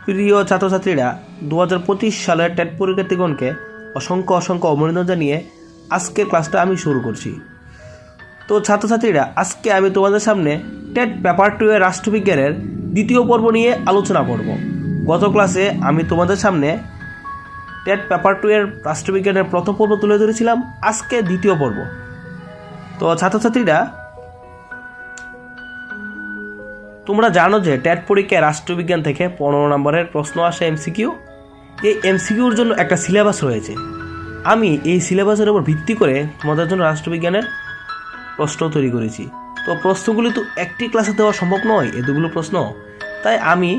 প্রিয় ছাত্রছাত্রীরা, 2025 সালের টেট পরীক্ষার্থীগণকে অসংখ্য অসংখ্য অভিনন্দন জানিয়ে আজকের ক্লাসটা আমি শুরু করছি। তো ছাত্রছাত্রীরা, আজকে আমি তোমাদের সামনে টেট পেপার 2 এর রাষ্ট্রবিজ্ঞানের দ্বিতীয় পর্ব নিয়ে আলোচনা করব। গত ক্লাসে আমি তোমাদের সামনে টেট পেপার 2 এর রাষ্ট্রবিজ্ঞানের প্রথম পর্ব তুলে ধরেছিলাম, আজকে দ্বিতীয় পর্ব। তো ছাত্রছাত্রীরা, তোমরা জানো যে টেট পরীক্ষায় রাষ্ট্রবিজ্ঞান থেকে 15 নম্বরের প্রশ্ন আসে এমসিকিউ। এই এমসিকিউর জন্য একটা সিলেবাস রয়েছে। আমি এই সিলেবাসের উপর ভিত্তি করে তোমাদের জন্য রাষ্ট্রবিজ্ঞানের প্রশ্ন তৈরি করেছি। তো প্রশ্নগুলি তো একটি ক্লাসে দেওয়া সম্ভব নয়, এতগুলো প্রশ্ন, তাই আমি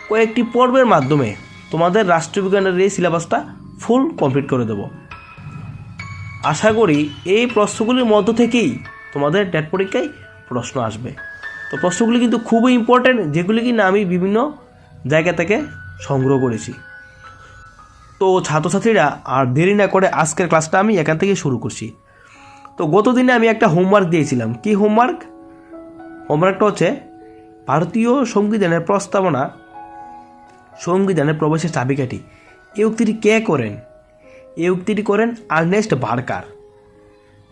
কয়েকটি পর্বের মাধ্যমে তোমাদের রাষ্ট্রবিজ্ঞানের এই সিলেবাসটা ফুল কমপ্লিট করে দেব। আশা করি এই প্রশ্নগুলির মধ্য থেকেই তোমাদের টেট পরীক্ষায় প্রশ্ন আসবে। তো প্রশ্নগুলি কিন্তু খুবই ইম্পর্ট্যান্ট, যেগুলি কিনা আমি বিভিন্ন জায়গা থেকে সংগ্রহ করেছি। তো ছাত্রছাত্রীরা, আর দেরি না করে আজকের ক্লাসটা আমি এখান থেকে শুরু করছি। তো গত দিনে আমি একটা হোমওয়ার্ক দিয়েছিলাম। কি হোমওয়ার্কটা হচ্ছে ভারতীয় সংবিধানের প্রস্তাবনা সংবিধানের প্রবেশের চাবিকাঠি। এই উক্তিটি কে করেন? এই উক্তিটি করেন আর্নেস্ট বার্কার।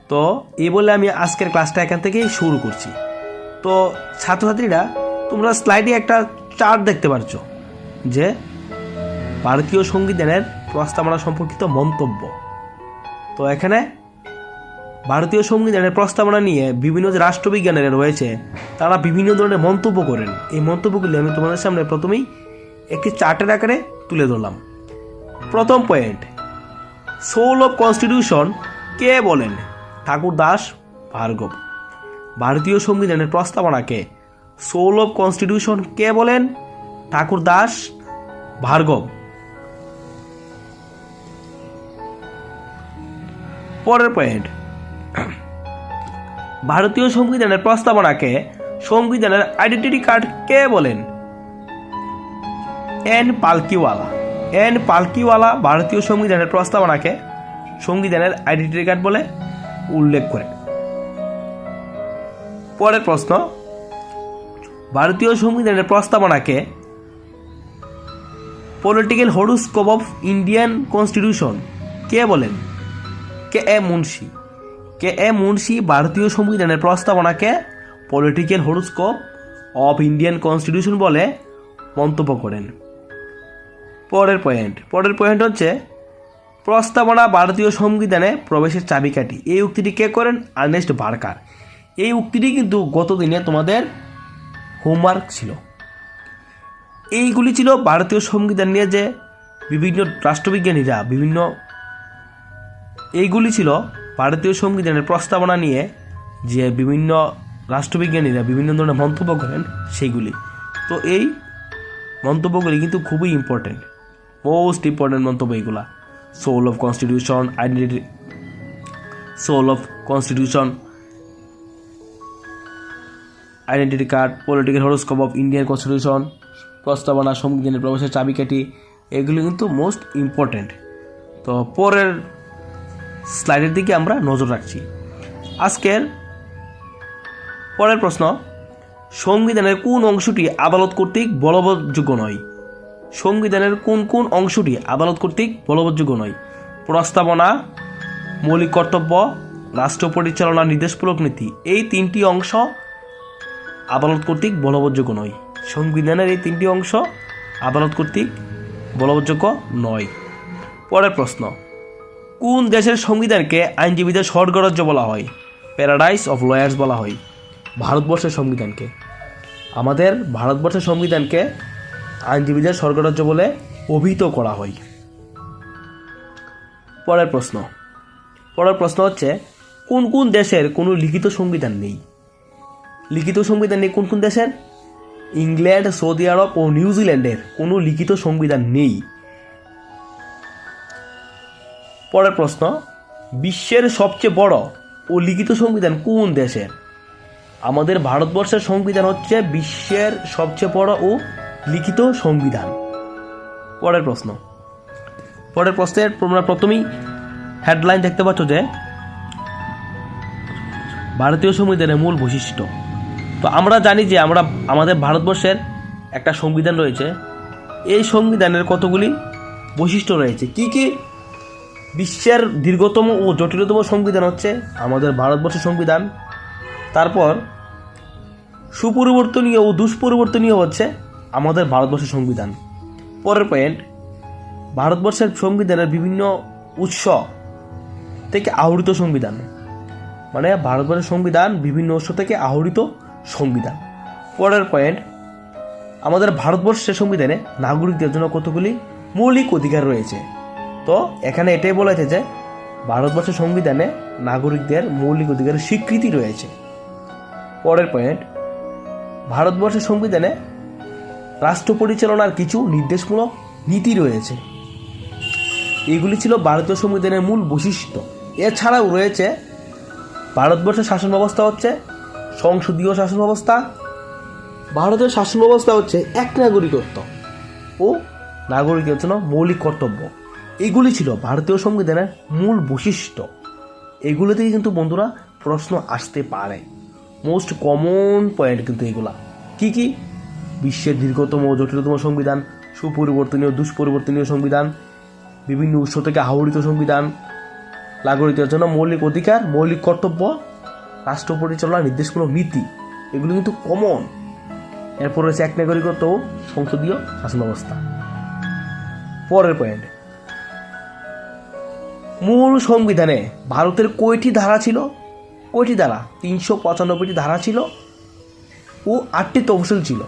তো এই বলে আমি আজকের ক্লাসটা এখান থেকেই শুরু করছি। তো ছাত্রছাত্রীরা, তোমরা স্লাইডে একটা চার্ট দেখতে পাচ্ছ যে ভারতীয় সংবিধানের প্রস্তাবনা সম্পর্কিত মন্তব্য। তো এখানে ভারতীয় সংবিধানের প্রস্তাবনা নিয়ে বিভিন্ন যে রাষ্ট্রবিজ্ঞানীরা রয়েছে তারা বিভিন্ন ধরনের মন্তব্য করেন। এই মন্তব্যগুলি আমি তোমাদের সামনে প্রথমেই একটি চার্টের আকারে তুলে ধরলাম। প্রথম পয়েন্ট, সোল অফ কনস্টিটিউশন কে বলেন? ঠাকুর দাস ভার্গব। ভারতীয় সংবিধানের প্রস্তাবনাকে সোল অফ কনস্টিটিউশন কে বলেন? ঠাকুর দাস ভার্গব। পরের পয়েন্ট, ভারতীয় সংবিধানের প্রস্তাবনাকে সংবিধানের আইডেন্টিটি কার্ড কে বলেন? এন পালকিওয়ালা ভারতীয় সংবিধানের প্রস্তাবনাকে সংবিধানের আইডেন্টিটি কার্ড বলে উল্লেখ করেন। পরের প্রশ্ন, ভারতীয় সংবিধানের প্রস্তাবনাকে political horoscope of Indian constitution কে বলেন? কে এ মুন্সি ভারতীয় সংবিধানের প্রস্তাবনাকে political horoscope of Indian constitution বলে মন্তব্য করেন। পরের পয়েন্ট হচ্ছে প্রস্তাবনা ভারতীয় সংবিধানে প্রবেশের চাবিকাঠি। এই উক্তিটি কে করেন? Ernest Barker. এই উক্তিটি কিন্তু গত দিনে তোমাদের হোমওয়ার্ক ছিল। এইগুলি ছিল ভারতীয় সংবিধান নিয়ে যে বিভিন্ন রাষ্ট্রবিজ্ঞানীরা এইগুলি ছিল ভারতীয় সংবিধানের প্রস্তাবনা নিয়ে যে বিভিন্ন রাষ্ট্রবিজ্ঞানীরা বিভিন্ন ধরনের মন্তব্য করেন সেইগুলি। তো এই মন্তব্যগুলি কিন্তু খুবই ইম্পর্টেন্ট, মোস্ট ইম্পর্টেন্ট মন্তব্য এইগুলা। Soul of constitution identity card, political horoscope of Indian constitution, প্রস্তাবনা, সংবিধানের প্রবেশের চাবিকাঠি, এগুলি কিন্তু মোস্ট ইম্পর্টেন্ট। তো পরের স্লাইডের দিকে আমরা নজর রাখছি। আজকের পরের প্রশ্ন, সংবিধানের কোন অংশটি আদালত কর্তৃক বলবৎযোগ্য নয়? সংবিধানের কোন অংশটি আদালত কর্তৃক বলবৎযোগ্য নয়? প্রস্তাবনা, মৌলিক কর্তব্য, রাষ্ট্র পরিচালনা নির্দেশমূলক নীতি, এই তিনটি অংশ আদালত কর্তৃক বলবৎযোগ্য নয়। সংবিধানের এই তিনটি অংশ আদালত কর্তৃক বলবৎযোগ্য নয়। পরের প্রশ্ন, কোন দেশের সংবিধানকে আইনজীবীদের স্বর্গরাজ্য বলা হয়? প্যারাডাইস অফ লয়ার্স বলা হয় ভারতবর্ষের সংবিধানকে। আমাদের ভারতবর্ষের সংবিধানকে আইনজীবীদের স্বর্গরাজ্য বলে অভিহিত করা হয়। পরের প্রশ্ন হচ্ছে কোন দেশের কোনো লিখিত সংবিধান নেই? লিখিত সংবিধান নেই কোন দেশের? ইংল্যান্ড, সৌদি আরব ও নিউজিল্যান্ডের কোনো লিখিত সংবিধান নেই। পরের প্রশ্ন, বিশ্বের সবচেয়ে বড় ও লিখিত সংবিধান কোন দেশের? আমাদের ভারতবর্ষের সংবিধান হচ্ছে বিশ্বের সবচেয়ে বড় ও লিখিত সংবিধান। পরের প্রশ্নের তোমরা প্রথমেই হেডলাইন দেখতে পাচ্ছ যে ভারতীয় সংবিধানের মূল বৈশিষ্ট্য। তো আমরা জানি যে আমাদের ভারতবর্ষের একটা সংবিধান রয়েছে, এই সংবিধানের কতগুলি বৈশিষ্ট্য রয়েছে? কি কি? বিশ্বের দীর্ঘতম ও জটিলতম সংবিধান হচ্ছে আমাদের ভারতবর্ষের সংবিধান। তারপর সুপরিবর্তনীয় ও দুষ্পরিবর্তনীয় হচ্ছে আমাদের ভারতবর্ষের সংবিধান। পরের পয়েন্ট, ভারতবর্ষের সংবিধানের বিভিন্ন উৎস থেকে আহরিত সংবিধান, মানে ভারতবর্ষের সংবিধান বিভিন্ন উৎস থেকে আহরিত সংবিধান। পরের পয়েন্ট, আমাদের ভারতবর্ষের সংবিধানে নাগরিকদের জন্য কতগুলি মৌলিক অধিকার রয়েছে। তো এখানে এটাই বলা হয়েছে যে ভারতবর্ষের সংবিধানে নাগরিকদের মৌলিক অধিকারের স্বীকৃতি রয়েছে। পরের পয়েন্ট, ভারতবর্ষের সংবিধানে রাষ্ট্র পরিচালনার কিছু নির্দেশমূলক নীতি রয়েছে। এগুলি ছিল ভারতীয় সংবিধানের মূল বৈশিষ্ট্য। এছাড়াও রয়েছে ভারতবর্ষের শাসন ব্যবস্থা হচ্ছে সংসদীয় শাসন ব্যবস্থা। ভারতের শাসন ব্যবস্থা হচ্ছে এক নাগরিকত্ব ও নাগরিকের জন্য মৌলিক কর্তব্য। এগুলি ছিল ভারতীয় সংবিধানের মূল বৈশিষ্ট্য। এগুলো থেকে কিন্তু বন্ধুরা প্রশ্ন আসতে পারে। মোস্ট কমন পয়েন্ট কিন্তু এগুলা। কি কি? বিশ্বের দীর্ঘতম ও জটিলতম সংবিধান, সুপরিবর্তনীয় দুষ্পরিবর্তনীয় সংবিধান, বিভিন্ন উৎস থেকে আহরিত সংবিধান, নাগরিকদের জন্য মৌলিক অধিকার, মৌলিক কর্তব্য, রাষ্ট্র পরিচালনার নির্দেশমূলক নীতি। এগুলো কিন্তু কমন। এরপর রয়েছে এক নাগরিকত্ব ও সংসদীয় শাসন ব্যবস্থা। পরের পয়েন্ট, মূল সংবিধানে ভারতের কয়টি ধারা ছিল? কয়টি ধারা? 395টি ধারা ছিল ও 8টি তফসিল ছিল।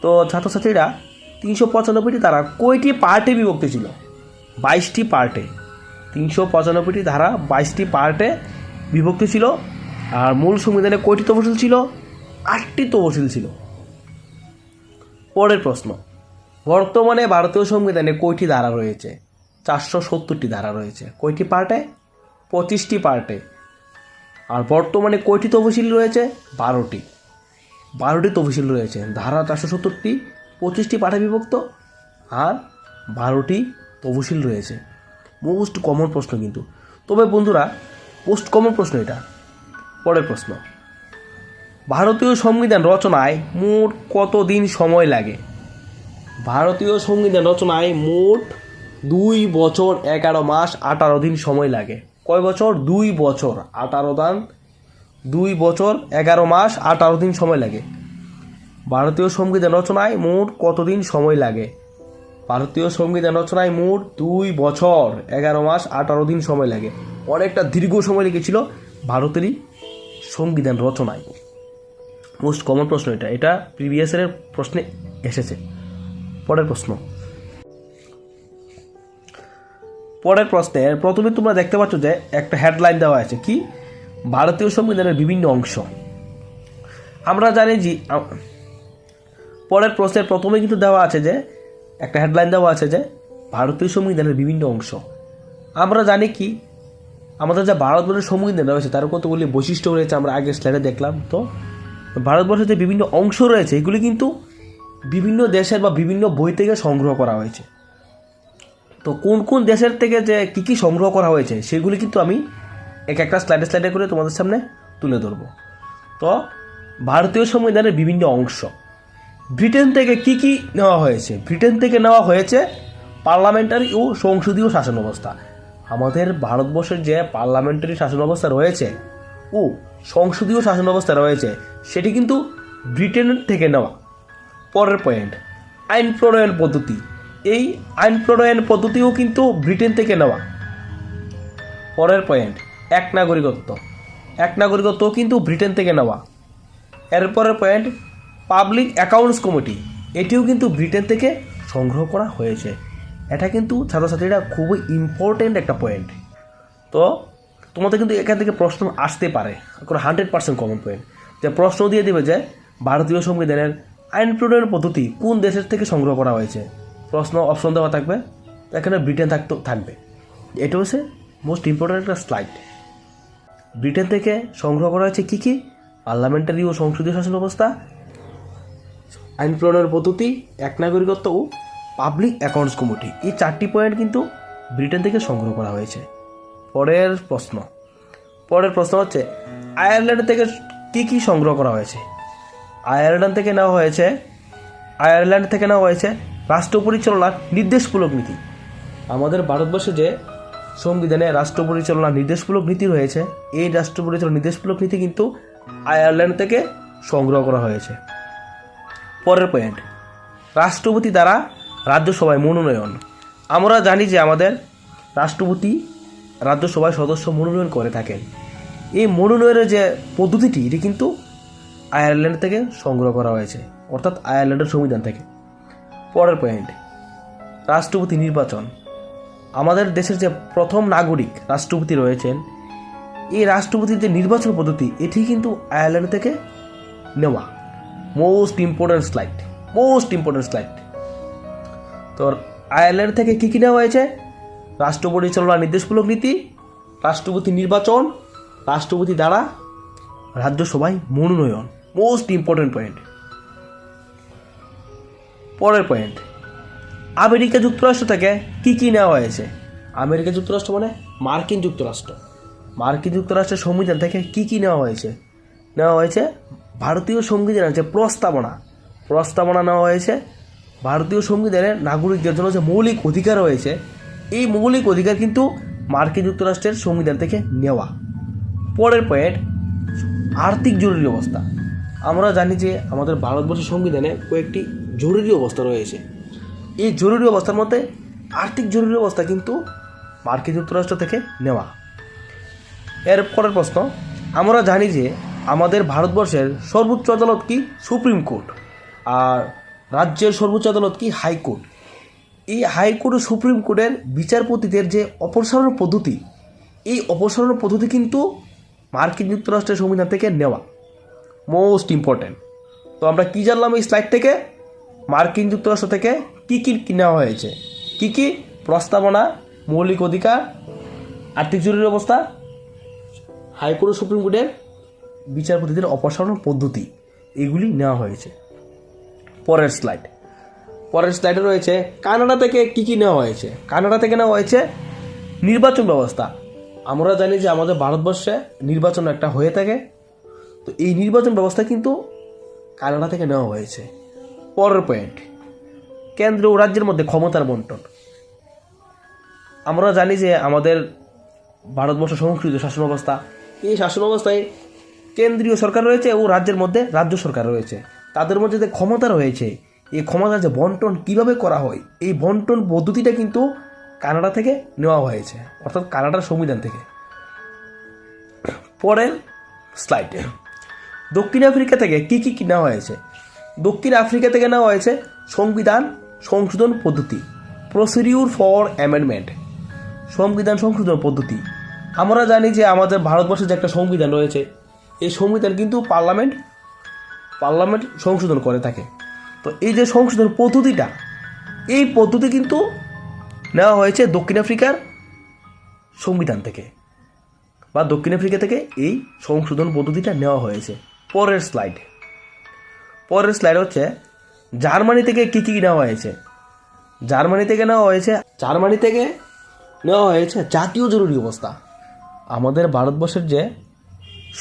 তো ছাত্রছাত্রীরা 395টি ধারা কয়টি পার্টে বিভক্ত ছিল? 22টি পার্টে। 395টি ধারা 22টি পার্টে বিভক্ত ছিল। আর মূল সংবিধানে কয়টি তফসিল ছিল? 8টি তফসিল ছিল। পরের প্রশ্ন, বর্তমানে ভারতীয় সংবিধানে কয়টি ধারা রয়েছে? 470টি ধারা রয়েছে। কয়টি পার্টে? 25টি পার্টে। আর বর্তমানে কয়টি তফসিল রয়েছে? 12টি তফসিল রয়েছে। ধারা 470টি, 25টি পার্টে বিভক্ত আর 12টি তফসিল রয়েছে। মোস্ট কমন প্রশ্ন কিন্তু। তবে বন্ধুরা মোস্ট কমন প্রশ্ন এটা। পরের প্রশ্ন, ভারতীয় সংবিধান রচনায় মোট কত দিন সময় লাগে? ভারতীয় সংবিধান রচনায় মোট 2 বছর 11 মাস 18 দিন সময় লাগে। কয় বছর? 2 বছর 11 মাস 18 দিন সময় লাগে। ভারতীয় সংবিধান রচনায় মোট কতদিন সময় লাগে? ভারতীয় সংবিধান রচনায় মোট 2 বছর 11 মাস 18 দিন সময় লাগে। অনেকটা দীর্ঘ সময় লেগেছিল ভারতেরই সংবিধান রচনায়। মোস্ট কমন প্রশ্ন এটা। এটা প্রিভিয়াস ইয়ারের প্রশ্নে এসেছে। পরের প্রশ্নে প্রথমে তোমরা দেখতে পাচ্ছ যে একটা হেডলাইন দেওয়া আছে। কি? ভারতীয় সংবিধানের বিভিন্ন অংশ। আমরা জানি যে পরের প্রশ্নের প্রথমে কিন্তু দেওয়া আছে যে একটা হেডলাইন দেওয়া আছে যে ভারতীয় সংবিধানের বিভিন্ন অংশ। আমরা জানি কি আমাদের যে ভারতবর্ষের সংবিধান রয়েছে তার কতগুলি বৈশিষ্ট্য রয়েছে আমরা আগের স্লাইডে দেখলাম। তো ভারতবর্ষের যে বিভিন্ন অংশ রয়েছে এগুলি কিন্তু বিভিন্ন দেশের বা বিভিন্ন বই থেকে সংগ্রহ করা হয়েছে। তো কোন কোন দেশের থেকে যে কী কী সংগ্রহ করা হয়েছে সেগুলি কিন্তু আমি একটা স্লাইডে করে তোমাদের সামনে তুলে ধরব। তো ভারতীয় সংবিধানের বিভিন্ন অংশ। ব্রিটেন থেকে কি কি নেওয়া হয়েছে? ব্রিটেন থেকে নেওয়া হয়েছে পার্লামেন্টারি ও সংসদীয় শাসন ব্যবস্থা। আমাদের ভারতবর্ষের যে পার্লামেন্টারি শাসন ব্যবস্থা রয়েছে ও সংসদীয় শাসন ব্যবস্থা রয়েছে সেটি কিন্তু ব্রিটেন থেকে নেওয়া। পরের পয়েন্ট, আইন প্রণয়ন পদ্ধতি। এই আইন প্রণয়ন পদ্ধতিও কিন্তু ব্রিটেন থেকে নেওয়া। পরের পয়েন্ট, এক নাগরিকত্ব কিন্তু ব্রিটেন থেকে নেওয়া। এরপরের পয়েন্ট, পাবলিক অ্যাকাউন্টস কমিটি। এটিও কিন্তু ব্রিটেন থেকে সংগ্রহ করা হয়েছে। এটা কিন্তু ছাত্রছাত্রীরা খুবই ইম্পর্টেন্ট একটা পয়েন্ট। তো তোমাদের কিন্তু এখান থেকে প্রশ্ন আসতে পারে, 100% কমন পয়েন্ট। যে প্রশ্ন দিয়ে দেবে যে ভারতীয় সংবিধানের আইন প্রণয়ন পদ্ধতি কোন দেশের থেকে সংগ্রহ করা হয়েছে। প্রশ্ন অপশন দেওয়া থাকবে, এখানে ব্রিটেন থাকবে। এটা হচ্ছে মোস্ট ইম্পর্টেন্ট একটা স্লাইড। ব্রিটেন থেকে সংগ্রহ করা হয়েছে কী কী? পার্লামেন্টারি ও সংসদীয় শাসন ব্যবস্থা, আইন প্রণয়ন পদ্ধতি, এক নাগরিকত্ব ও পাবলিক অ্যাকাউন্টস কমিটি। এই 4টি পয়েন্ট কিন্তু ব্রিটেন থেকে সংগ্রহ করা হয়েছে। পরের প্রশ্ন হচ্ছে আয়ারল্যান্ড থেকে কী কী সংগ্রহ করা হয়েছে? আয়ারল্যান্ড থেকে নেওয়া হয়েছে আয়ারল্যান্ড থেকে নেওয়া হয়েছে রাষ্ট্র পরিচালনার নির্দেশমূলক নীতি। আমাদের ভারতবর্ষে যে সংবিধানে রাষ্ট্র পরিচালনার নির্দেশমূলক নীতি রয়েছে, এই রাষ্ট্র পরিচালনার নির্দেশমূলক নীতি কিন্তু আয়ারল্যান্ড থেকে সংগ্রহ করা হয়েছে। পরের পয়েন্ট, রাষ্ট্রপতি দ্বারা রাজ্যসভায় মনোনয়ন। আমরা জানি যে আমাদের রাষ্ট্রপতি রাজ্যসভায় সদস্য মনোনয়ন করে থাকেন। এই মনোনয়নের যে পদ্ধতিটি, এটি কিন্তু আয়ারল্যান্ড থেকে সংগ্রহ করা হয়েছে, অর্থাৎ আয়ারল্যান্ডের সংবিধান থেকে। পরের পয়েন্ট, রাষ্ট্রপতি নির্বাচন। আমাদের দেশের যে প্রথম নাগরিক রাষ্ট্রপতি রয়েছেন, এই রাষ্ট্রপতির যে নির্বাচন পদ্ধতি, এটি কিন্তু আয়ারল্যান্ড থেকে নেওয়া। Most important slide. তো আয়ারল্যান্ড থেকে কী কী নেওয়া হয়েছে? রাষ্ট্র পরিচালনার নির্দেশমূলক নীতি, রাষ্ট্রপতি নির্বাচন, রাষ্ট্রপতি দ্বারা রাজ্যসভায় মনোনয়ন। Most important point. পরের পয়েন্ট, আমেরিকা যুক্তরাষ্ট্র থেকে কী কী নেওয়া হয়েছে? আমেরিকা যুক্তরাষ্ট্র মানে মার্কিন যুক্তরাষ্ট্র। মার্কিন যুক্তরাষ্ট্রের সংবিধান থেকে কী কী নেওয়া হয়েছে? নেওয়া হয়েছে ভারতীয় সংবিধানের যে প্রস্তাবনা নেওয়া হয়েছে। ভারতীয় সংবিধানের নাগরিকদের জন্য যে মৌলিক অধিকার রয়েছে, এই মৌলিক অধিকার কিন্তু মার্কিন যুক্তরাষ্ট্রের সংবিধান থেকে নেওয়া। পরের পয়েন্ট, আর্থিক জরুরি অবস্থা। আমরা জানি যে আমাদের ভারতবর্ষের সংবিধানে কয়েকটি জরুরি অবস্থা রয়েছে। এই জরুরি অবস্থার মধ্যে আর্থিক জরুরি অবস্থা কিন্তু মার্কিন যুক্তরাষ্ট্র থেকে নেওয়া। এর পরের প্রশ্ন, আমরা জানি যে আমাদের ভারতবর্ষের সর্বোচ্চ আদালত কি? Supreme court. আর রাজ্যের সর্বোচ্চ আদালত কি? হাইকোর্ট। এই হাইকোর্ট ও সুপ্রিম কোর্টের বিচারপতিদের যে অপসারণ পদ্ধতি, এই অপসারণ পদ্ধতি কিন্তু মার্কিন যুক্তরাষ্ট্রের সংবিধান থেকে নেওয়া। Most important. তো আমরা কি জানলাম এই স্লাইড থেকে? মার্কিন যুক্তরাষ্ট্র থেকে কী কী নেওয়া হয়েছে, কী কী প্রস্তাবনা, মৌলিক অধিকার, আর্থিক জরুরি অবস্থা, হাইকোর্ট ও সুপ্রিম কোর্টের বিচারপতিদের অপসারণ পদ্ধতি, এগুলি নেওয়া হয়েছে। পরের স্লাইডে রয়েছে কানাডা থেকে কী কী নেওয়া হয়েছে। কানাডা থেকে নেওয়া হয়েছে নির্বাচন ব্যবস্থা। আমরা জানি যে আমাদের ভারতবর্ষে নির্বাচন একটা হয়ে থাকে, তো এই নির্বাচন ব্যবস্থা কিন্তু কানাডা থেকে নেওয়া হয়েছে। পরের পয়েন্ট, কেন্দ্র ও রাজ্যের মধ্যে ক্ষমতার বন্টন। আমরা জানি যে আমাদের ভারতবর্ষ সংস্কৃত শাসন ব্যবস্থা, এই শাসন ব্যবস্থায় কেন্দ্রীয় সরকার রয়েছে ও রাজ্যের মধ্যে রাজ্য সরকার রয়েছে। তাদের মধ্যে যে ক্ষমতা রয়েছে, এই ক্ষমতার যে বন্টন কীভাবে করা হয়, এই বন্টন পদ্ধতিটা কিন্তু কানাডা থেকে নেওয়া হয়েছে, অর্থাৎ কানাডার সংবিধান থেকে। পরের স্লাইডে দক্ষিণ আফ্রিকা থেকে কী কী নেওয়া হয়েছে। দক্ষিণ আফ্রিকা থেকে নেওয়া হয়েছে সংবিধান সংশোধন পদ্ধতি, প্রসিডিউর ফর অ্যামেন্ডমেন্ট, সংবিধান সংশোধন পদ্ধতি। আমরা জানি যে আমাদের ভারতবর্ষের যে একটা সংবিধান রয়েছে, এই সংবিধান কিন্তু পার্লামেন্ট সংশোধন করে থাকে। তো এই যে সংশোধন পদ্ধতিটা, এই পদ্ধতি কিন্তু নেওয়া হয়েছে দক্ষিণ আফ্রিকার সংবিধান থেকে, বা দক্ষিণ আফ্রিকা থেকে এই সংশোধন পদ্ধতিটা নেওয়া হয়েছে। পরের স্লাইড হচ্ছে জার্মানি থেকে কী কী নেওয়া হয়েছে। জার্মানি থেকে নেওয়া হয়েছে জাতীয় জরুরি অবস্থা। আমাদের ভারতবর্ষের যে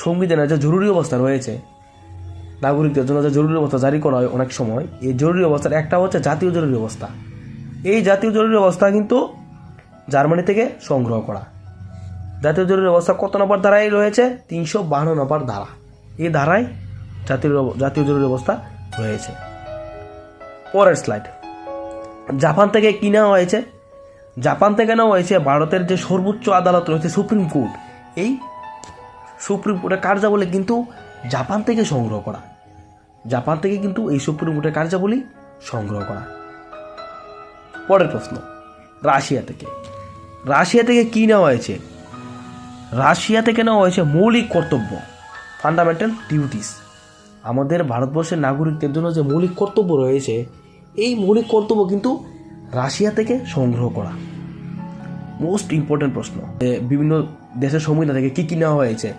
সংবিধানের যে জরুরি অবস্থা রয়েছে, নাগরিকদের জন্য যে জরুরি অবস্থা জারি করা হয় অনেক সময়, এই জরুরি অবস্থার একটা হচ্ছে জাতীয় জরুরি অবস্থা। এই জাতীয় জরুরি অবস্থা কিন্তু জার্মানি থেকে সংগ্রহ করা। জাতীয় জরুরি অবস্থা কত নম্বর ধারায় রয়েছে? 352 নম্বর ধারা। এই ধারায় জাতীয় জরুরি অবস্থা রয়েছে। পরের স্লাইড, জাপান থেকে কী নেওয়া হয়েছে। জাপান থেকে নেওয়া হয়েছে ভারতের যে সর্বোচ্চ আদালত রয়েছে সুপ্রিম কোর্ট, এই সুপ্রিম কোর্টের কার্যাবলী কিন্তু জাপান থেকে সংগ্রহ করা। জাপান থেকে কিন্তু এই সুপ্রিম কোর্টের কার্যাবলী সংগ্রহ করা। পরের প্রশ্ন, রাশিয়া থেকে কী নেওয়া হয়েছে। রাশিয়া থেকে নেওয়া হয়েছে মৌলিক কর্তব্য, ফান্ডামেন্টাল ডিউটিস। আমাদের ভারতবর্ষের নাগরিকদের জন্য যে মৌলিক কর্তব্য রয়েছে, এই মৌলিক কর্তব্য কিন্তু রাশিয়া থেকে সংগ্রহ করা। মোস্ট ইম্পর্টেন্ট প্রশ্ন, বিভিন্ন দেশের সংবিধান থেকে কী কী নেওয়া হয়েছে।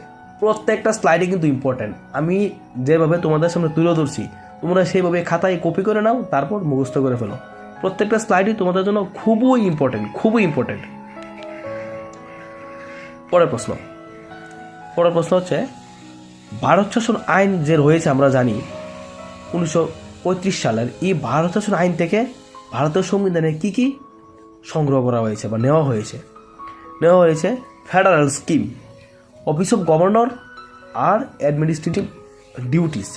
প্রত্যেকটা স্লাইডে কিন্তু ইম্পর্টেন্ট। আমি যেভাবে তোমাদের সামনে তুলে ধরছি, তোমরা সেইভাবে খাতায় কপি করে নাও, তারপর মুখস্থ করে ফেলো। প্রত্যেকটা স্লাইডই তোমাদের জন্য খুবই ইম্পর্টেন্ট। পরের প্রশ্ন হচ্ছে ভারত শাসন আইন যে রয়েছে, আমরা জানি সালের এই ভারত শাসন আইন থেকে ভারতের সংবিধানে কি কি সংগ্রহ করা হয়েছে বা নেওয়া হয়েছে federal scheme, office of governor আর অ্যাডমিনিস্ট্রেটিভ ডিউটিস।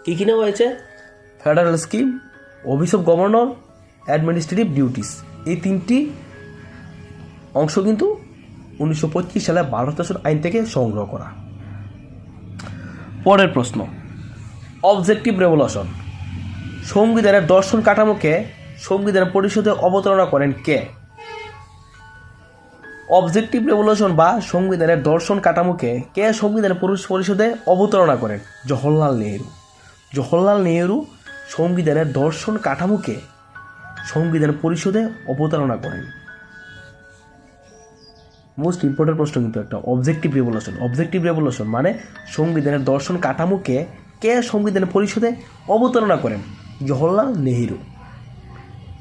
কী নেওয়া হয়েছে? Federal scheme, office of governor, administrative duties. এই 3টি অংশ কিন্তু 1925 সালে ভারত শাসন আইন থেকে সংগ্রহ করা। পরের প্রশ্ন, অবজেক্টিভ রেভলিউশন। সংবিধানের দর্শন কাঠামোকে সংবিধান পরিষদে অবতারণা করেন কে? অবজেক্টিভ রেভলিউশন বা সংবিধানের দর্শন কাঠামোকে কে সংবিধান পরিষদে অবতারণা করেন? জওহরলাল নেহেরু সংবিধানের দর্শন কাঠামোকে সংবিধান পরিষদে অবতারণা করেন। মোস্ট ইম্পর্টেন্ট প্রশ্ন কিন্তু একটা, অবজেক্টিভ রেভলিউশন মানে সংবিধানের দর্শন কাঠামোকে কে সংবিধান পরিষদে অবতারণা করেন? জওহরলাল নেহেরু।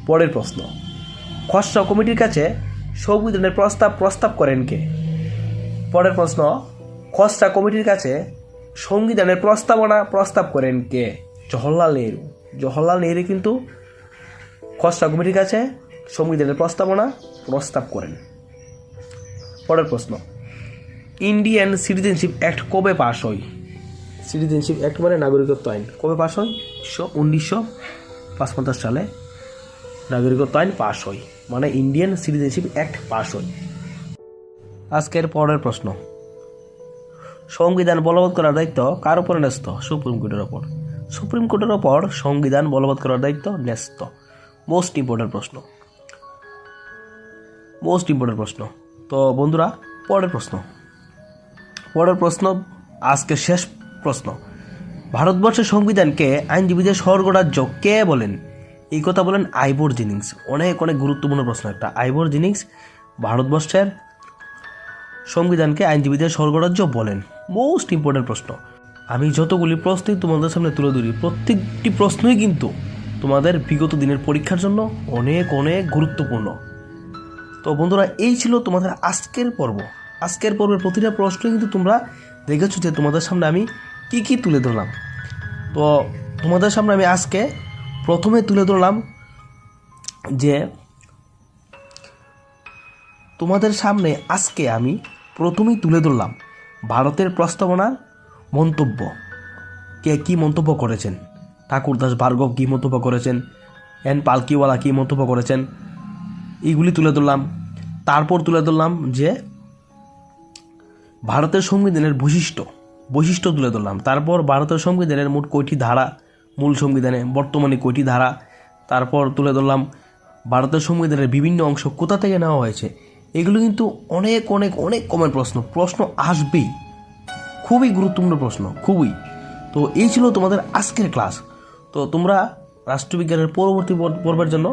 পরের প্রশ্ন, খসড়া কমিটির কাছে সংবিধানের প্রস্তাব করেন কে? পরের প্রশ্ন, খসড়া কমিটির কাছে সংবিধানের প্রস্তাব করেন কে? জওহরলাল নেহেরু কিন্তু খসড়া কমিটির কাছে সংবিধানের প্রস্তাব করেন। পরের প্রশ্ন, ইন্ডিয়ান সিটিজেনশিপ অ্যাক্ট কবে পাস হয়? সিটিজেনশিপ অ্যাক্ট মানে নাগরিকত্ব আইন কবে পাস হয়? 1955 সালে নাগরিকত্ব আইন পাস হয়, মানে ইন্ডিয়ান সিটিজেনশিপ অ্যাক্ট পাস হয়। আজকের পরের প্রশ্ন, সংবিধান বলবৎ করার দায়িত্ব কার উপর ন্যস্ত? সুপ্রিম কোর্টের ওপর সংবিধান বলবৎ করার দায়িত্ব ন্যস্ত। মোস্ট ইম্পর্টেন্ট প্রশ্ন। তো বন্ধুরা, পরের প্রশ্ন আজকে শেষ প্রশ্ন, ভারতবর্ষের সংবিধানকে আইনজীবীদের স্বর্গরাজ্য কে বলেন? এই কথা বলেন আইভর জেনিংস। অনেক গুরুত্বপূর্ণ প্রশ্ন একটা। আইভর জেনিংস ভারতবর্ষের সংবিধানকে আইনজীবীদের স্বর্গরাজ্য বলেন। মোস্ট ইম্পর্টেন্ট প্রশ্ন। আমি যতগুলি প্রশ্নই তোমাদের সামনে তুলে ধরি, প্রত্যেকটি প্রশ্নই কিন্তু তোমাদের বিগত দিনের পরীক্ষার জন্য অনেক গুরুত্বপূর্ণ। তো বন্ধুরা, এই ছিল তোমাদের আজকের পর্বের প্রতিটা প্রশ্ন কিন্তু তোমরা দেখেছো যে তোমাদের সামনে আমি কি তুলে ধরলাম। তো তোমাদের সামনে আমি আজকে প্রথমে তুলে ধরলাম যে ভারতের প্রস্তাবনার মন্তব্য, কে কী মন্তব্য করেছেন, ঠাকুরদাস ভার্গব কী মন্তব্য করেছেন, এন পালকিওয়ালা কী মন্তব্য করেছেন, এইগুলি তুলে ধরলাম। তারপর তুলে ধরলাম যে ভারতের সংবিধানের বৈশিষ্ট্য তুলে ধরলাম। তারপর ভারতের সংবিধানের মোট কয়টি ধারা, মূল সংবিধানে বর্তমানে কয়টি ধারা। তারপর তুলে ধরলাম ভারতের সংবিধানের বিভিন্ন অংশ কোথা থেকে নেওয়া হয়েছে। এগুলো কিন্তু অনেক কমের প্রশ্ন আসবেই, খুবই গুরুত্বপূর্ণ প্রশ্ন, খুবই। তো এই ছিল তোমাদের আজকের ক্লাস। তো তোমরা রাষ্ট্রবিজ্ঞানের পরবর্তী পর্বের জন্য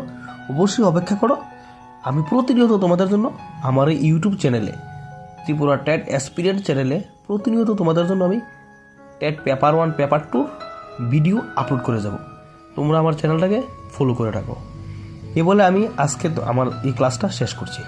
অবশ্যই অপেক্ষা করো। আমি প্রতিনিয়ত তোমাদের জন্য আমার এই ইউটিউব চ্যানেলে, ত্রিপুরা টেট অ্যাসপিরেন্ট চ্যানেলে প্রতিনিয়ত তোমাদের জন্য আমি TET paper 1 paper 2 video upload করে যাব। তোমরা আমার চ্যানেলটাকে ফলো করে রাখো। এ বলে আমি আজকে আমার এই ক্লাসটা শেষ করছি।